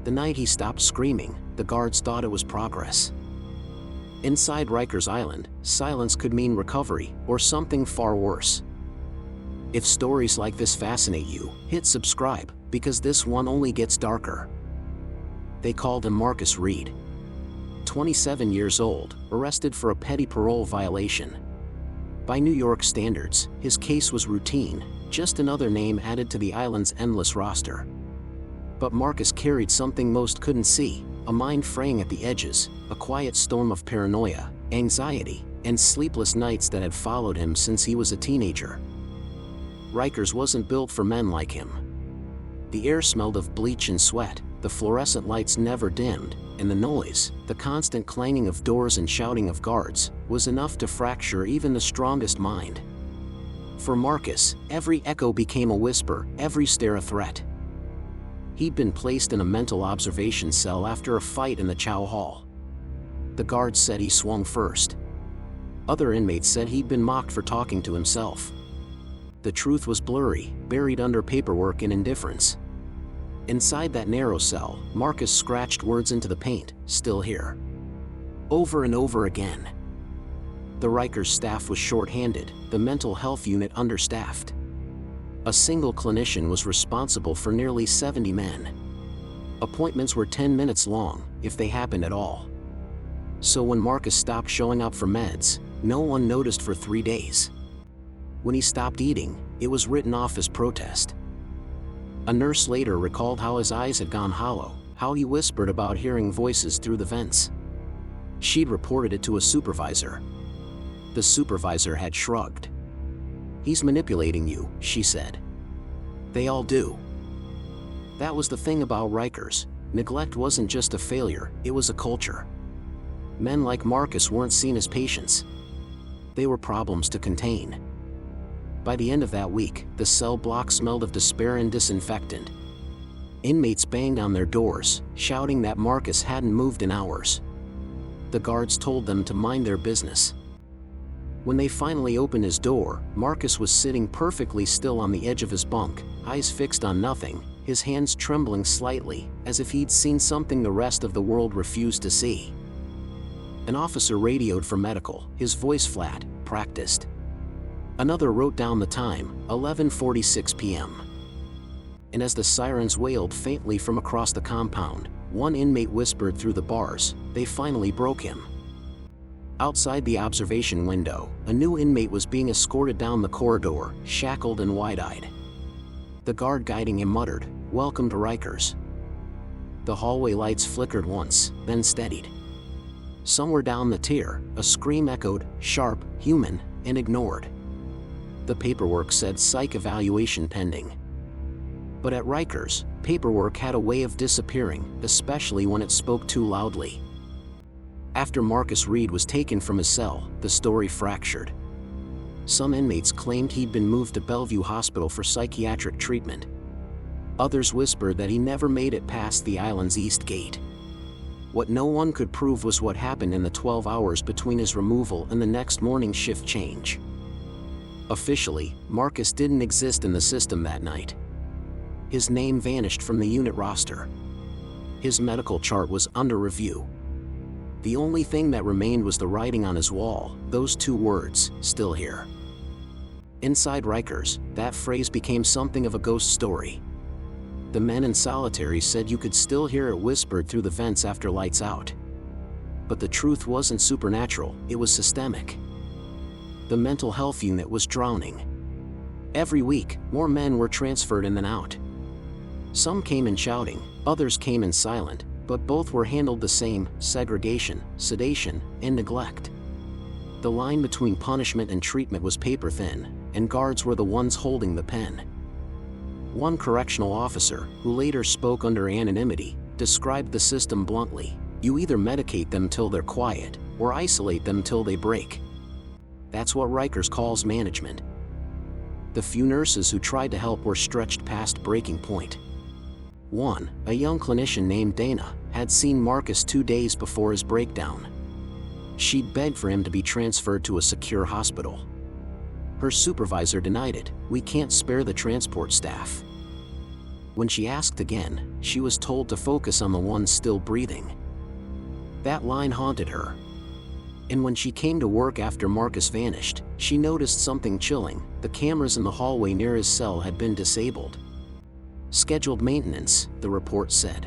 The night he stopped screaming, the guards thought it was progress. Inside Rikers Island, silence could mean recovery, or something far worse. If stories like this fascinate you, hit subscribe, because this one only gets darker. They called him Marcus Reed. 27 years old, arrested for a petty parole violation. By New York standards, his case was routine, just another name added to the island's endless roster. But Marcus carried something most couldn't see, a mind fraying at the edges, a quiet storm of paranoia, anxiety, and sleepless nights that had followed him since he was a teenager. Rikers wasn't built for men like him. The air smelled of bleach and sweat, the fluorescent lights never dimmed, and the noise, the constant clanging of doors and shouting of guards, was enough to fracture even the strongest mind. For Marcus, every echo became a whisper, every stare a threat. He'd been placed in a mental observation cell after a fight in the chow hall. The guards said he swung first. Other inmates said he'd been mocked for talking to himself. The truth was blurry, buried under paperwork and indifference. Inside that narrow cell, Marcus scratched words into the paint, "Still here." Over and over again. The Rikers staff was short-handed, the mental health unit understaffed. A single clinician was responsible for nearly 70 men. Appointments were 10 minutes long, if they happened at all. So when Marcus stopped showing up for meds, no one noticed for 3 days. When he stopped eating, it was written off as protest. A nurse later recalled how his eyes had gone hollow, how he whispered about hearing voices through the vents. She'd reported it to a supervisor. The supervisor had shrugged. "He's manipulating you," she said. "They all do." That was the thing about Rikers. Neglect wasn't just a failure, it was a culture. Men like Marcus weren't seen as patients. They were problems to contain. By the end of that week, the cell block smelled of despair and disinfectant. Inmates banged on their doors, shouting that Marcus hadn't moved in hours. The guards told them to mind their business. When they finally opened his door, Marcus was sitting perfectly still on the edge of his bunk, eyes fixed on nothing, his hands trembling slightly, as if he'd seen something the rest of the world refused to see. An officer radioed for medical, his voice flat, practiced. Another wrote down the time, 11:46 p.m. And as the sirens wailed faintly from across the compound, one inmate whispered through the bars, "They finally broke him." Outside the observation window, a new inmate was being escorted down the corridor, shackled and wide-eyed. The guard guiding him muttered, "Welcome to Rikers." The hallway lights flickered once, then steadied. Somewhere down the tier, a scream echoed, sharp, human, and ignored. The paperwork said psych evaluation pending. But at Rikers, paperwork had a way of disappearing, especially when it spoke too loudly. After Marcus Reed was taken from his cell, the story fractured. Some inmates claimed he'd been moved to Bellevue Hospital for psychiatric treatment. Others whispered that he never made it past the island's east gate. What no one could prove was what happened in the 12 hours between his removal and the next morning's shift change. Officially, Marcus didn't exist in the system that night. His name vanished from the unit roster. His medical chart was under review. The only thing that remained was the writing on his wall, those 2 words, "Still here." Inside Rikers, that phrase became something of a ghost story. The men in solitary said you could still hear it whispered through the vents after lights out. But the truth wasn't supernatural, it was systemic. The mental health unit was drowning. Every week, more men were transferred in than out. Some came in shouting, others came in silent, but both were handled the same: segregation, sedation, and neglect. The line between punishment and treatment was paper thin, and guards were the ones holding the pen. One correctional officer, who later spoke under anonymity, described the system bluntly: "You either medicate them till they're quiet, or isolate them till they break." That's what Rikers calls management. The few nurses who tried to help were stretched past breaking point. One, a young clinician named Dana, had seen Marcus 2 days before his breakdown. She'd begged for him to be transferred to a secure hospital. Her supervisor denied it: "We can't spare the transport staff." When she asked again, she was told to focus on the ones still breathing. That line haunted her. And when she came to work after Marcus vanished, she noticed something chilling. The cameras in the hallway near his cell had been disabled. Scheduled maintenance, the report said.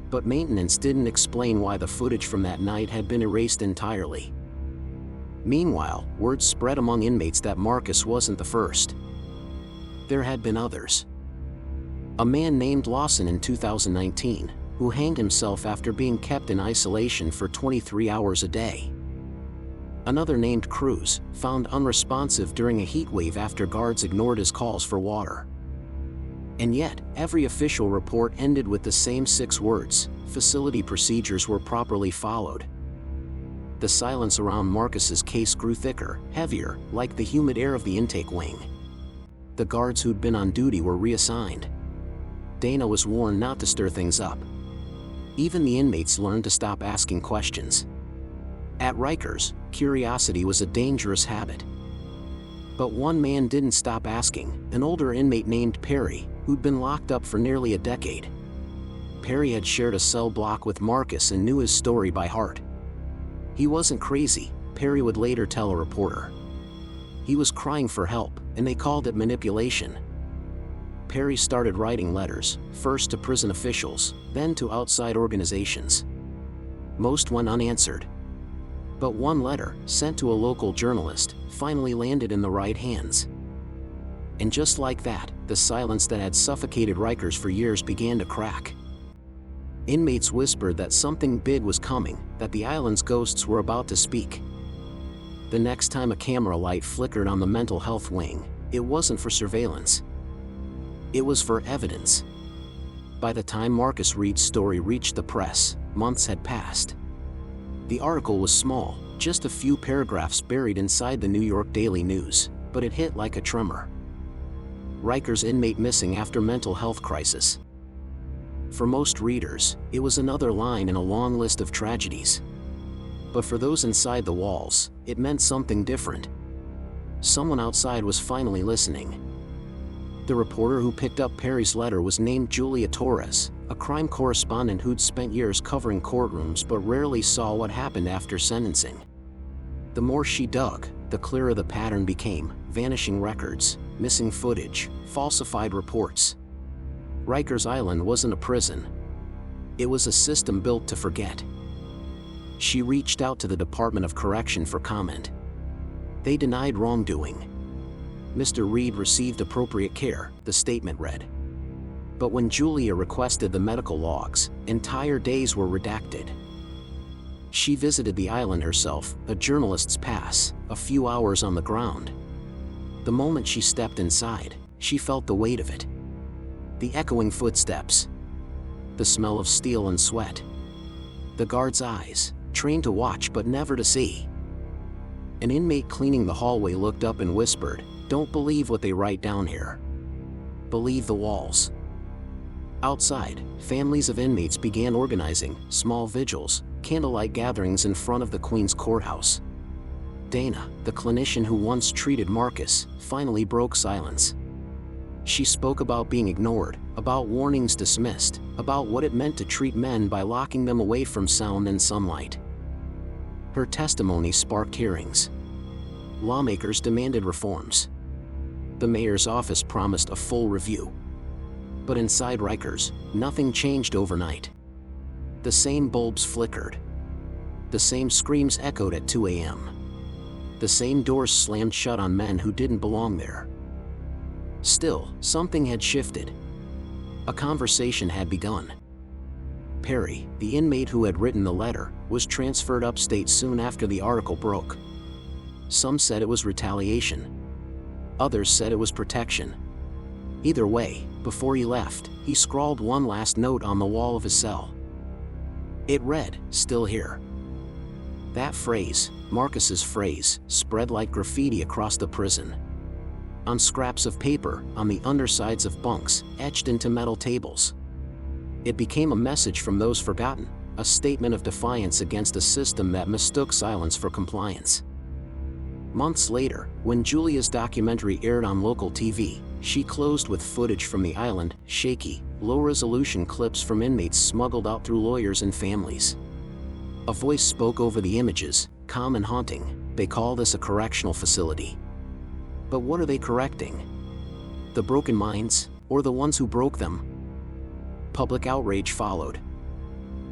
But maintenance didn't explain why the footage from that night had been erased entirely. Meanwhile, word spread among inmates that Marcus wasn't the first. There had been others. A man named Lawson in 2019, who hanged himself after being kept in isolation for 23 hours a day. Another named Cruz, found unresponsive during a heat wave after guards ignored his calls for water. And yet, every official report ended with the same 6 words: facility procedures were properly followed. The silence around Marcus's case grew thicker, heavier, like the humid air of the intake wing. The guards who'd been on duty were reassigned. Dana was warned not to stir things up. Even the inmates learned to stop asking questions. At Rikers, curiosity was a dangerous habit. But one man didn't stop asking, an older inmate named Perry, who'd been locked up for nearly a decade. Perry had shared a cell block with Marcus and knew his story by heart. He wasn't crazy, Perry would later tell a reporter. He was crying for help, and they called it manipulation. Perry started writing letters, first to prison officials, then to outside organizations. Most went unanswered. But one letter, sent to a local journalist, finally landed in the right hands. And just like that, the silence that had suffocated Rikers for years began to crack. Inmates whispered that something big was coming, that the island's ghosts were about to speak. The next time a camera light flickered on the mental health wing, it wasn't for surveillance. It was for evidence. By the time Marcus Reed's story reached the press, months had passed. The article was small, just a few paragraphs buried inside the New York Daily News, but it hit like a tremor. Rikers inmate missing after mental health crisis. For most readers, it was another line in a long list of tragedies. But for those inside the walls, it meant something different. Someone outside was finally listening. The reporter who picked up Perry's letter was named Julia Torres, a crime correspondent who'd spent years covering courtrooms but rarely saw what happened after sentencing. The more she dug, the clearer the pattern became: vanishing records, missing footage, falsified reports. Rikers Island wasn't a prison. It was a system built to forget. She reached out to the Department of Correction for comment. They denied wrongdoing. Mr. Reed received appropriate care, the statement read. But when Julia requested the medical logs, entire days were redacted. She visited the island herself, a journalist's pass, a few hours on the ground. The moment she stepped inside, she felt the weight of it. The echoing footsteps. The smell of steel and sweat. The guard's eyes, trained to watch but never to see. An inmate cleaning the hallway looked up and whispered, "Don't believe what they write down here. Believe the walls." Outside, families of inmates began organizing small vigils, candlelight gatherings in front of the Queen's Courthouse. Dana, the clinician who once treated Marcus, finally broke silence. She spoke about being ignored, about warnings dismissed, about what it meant to treat men by locking them away from sound and sunlight. Her testimony sparked hearings. Lawmakers demanded reforms. The mayor's office promised a full review. But inside Rikers, nothing changed overnight. The same bulbs flickered. The same screams echoed at 2 a.m. The same doors slammed shut on men who didn't belong there. Still, something had shifted. A conversation had begun. Perry, the inmate who had written the letter, was transferred upstate soon after the article broke. Some said it was retaliation. Others said it was protection. Either way, before he left, he scrawled one last note on the wall of his cell. It read, "Still here." That phrase, Marcus's phrase, spread like graffiti across the prison. On scraps of paper, on the undersides of bunks, etched into metal tables. It became a message from those forgotten, a statement of defiance against a system that mistook silence for compliance. Months later, when Julia's documentary aired on local TV, She closed with footage from the island, shaky, low-resolution clips from inmates smuggled out through lawyers and families. A voice spoke over the images, calm and haunting. They call this a correctional facility. But what are they correcting? The broken minds, or the ones who broke them? Public outrage followed.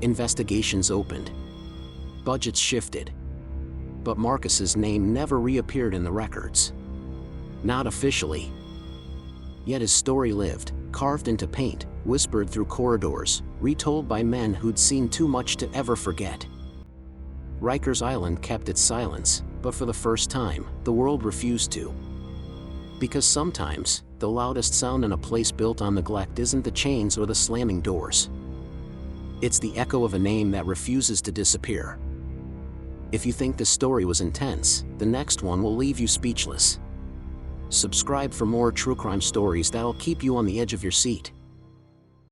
Investigations opened. Budgets shifted. But Marcus's name never reappeared in the records. Not officially. Yet his story lived, carved into paint, whispered through corridors, retold by men who'd seen too much to ever forget. Rikers Island kept its silence, but for the first time, the world refused to. Because sometimes, the loudest sound in a place built on neglect isn't the chains or the slamming doors. It's the echo of a name that refuses to disappear. If you think this story was intense, the next one will leave you speechless. Subscribe for more true crime stories that'll keep you on the edge of your seat.